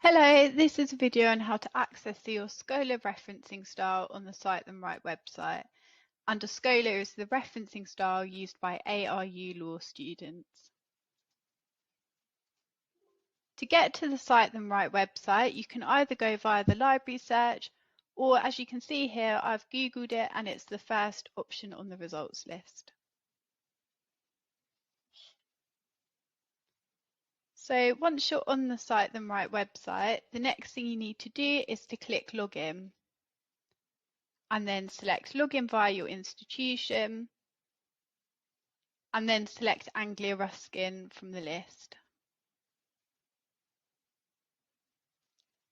Hello, this is a video on how to access the OSCOLA referencing style on the Cite Them Right website. And OSCOLA is the referencing style used by ARU law students. To get to the Cite Them Right website, you can either go via the library search, or as you can see here, I've Googled it and it's the first option on the results list. So once you're on the Cite Them Right website, the next thing you need to do is to click Login and then select Login via your institution and then select Anglia Ruskin from the list.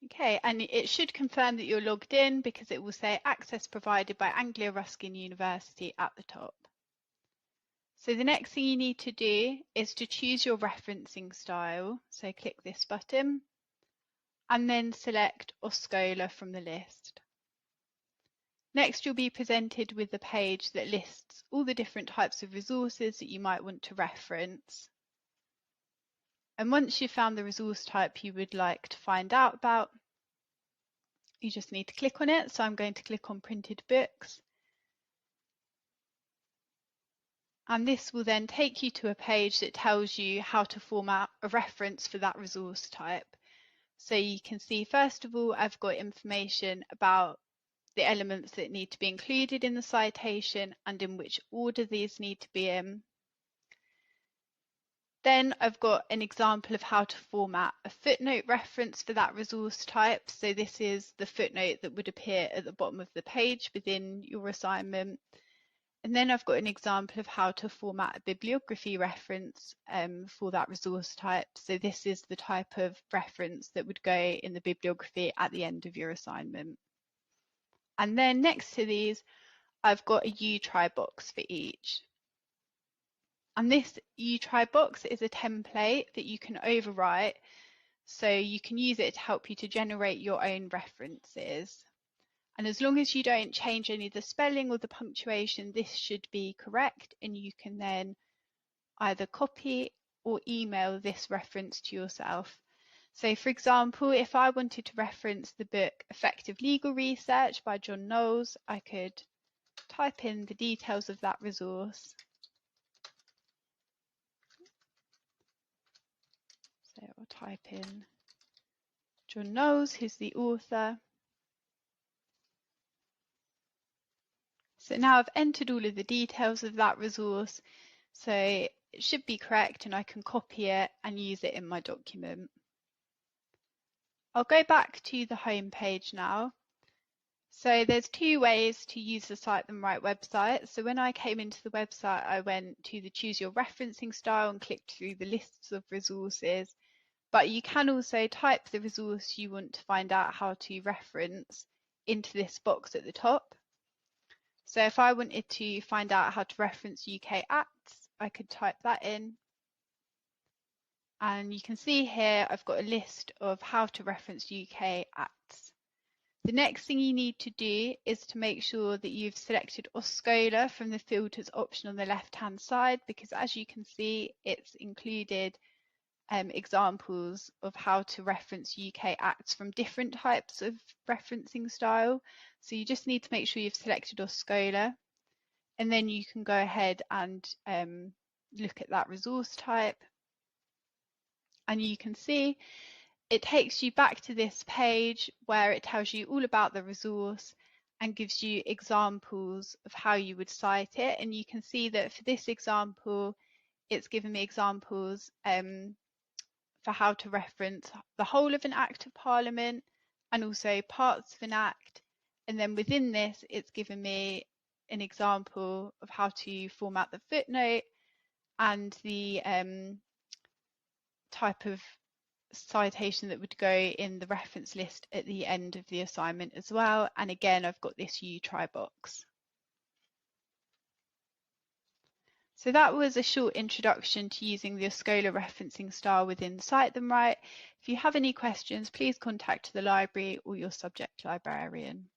Okay, and it should confirm that you're logged in because it will say access provided by Anglia Ruskin University at the top. So the next thing you need to do is to choose your referencing style. So click this button and then select OSCOLA from the list. Next, you'll be presented with a page that lists all the different types of resources that you might want to reference. And once you've found the resource type you would like to find out about, you just need to click on it. So I'm going to click on printed books. And this will then take you to a page that tells you how to format a reference for that resource type. So you can see, first of all, I've got information about the elements that need to be included in the citation and in which order these need to be in. Then I've got an example of how to format a footnote reference for that resource type. So this is the footnote that would appear at the bottom of the page within your assignment. And then I've got an example of how to format a bibliography reference for that resource type. So this is the type of reference that would go in the bibliography at the end of your assignment. And then next to these, I've got a you try box for each. And this you try box is a template that you can overwrite, so you can use it to help you to generate your own references. And as long as you don't change any of the spelling or the punctuation, this should be correct, and you can then either copy or email this reference to yourself. So for example, if I wanted to reference the book Effective Legal Research by John Knowles, I could type in the details of that resource. So I'll type in John Knowles, who's the author. So now I've entered all of the details of that resource, so it should be correct and I can copy it and use it in my document. I'll go back to the home page now. So there's two ways to use the Cite Them Right website. So when I came into the website, I went to the choose your referencing style and clicked through the lists of resources. But you can also type the resource you want to find out how to reference into this box at the top. So if I wanted to find out how to reference UK Acts, I could type that in. And you can see here, I've got a list of how to reference UK Acts. The next thing you need to do is to make sure that you've selected OSCOLA from the filters option on the left-hand side, because as you can see, it's included examples of how to reference UK Acts from different types of referencing style. So you just need to make sure you've selected OSCOLA, and then you can go ahead and look at that resource type. And you can see it takes you back to this page where it tells you all about the resource and gives you examples of how you would cite it. And you can see that for this example, it's given me examples for how to reference the whole of an Act of Parliament and also parts of an Act. And then within this, it's given me an example of how to format the footnote and the type of citation that would go in the reference list at the end of the assignment as well. And again, I've got this you try box. So that was a short introduction to using the OSCOLA referencing style within Cite Them Right. If you have any questions, please contact the library or your subject librarian.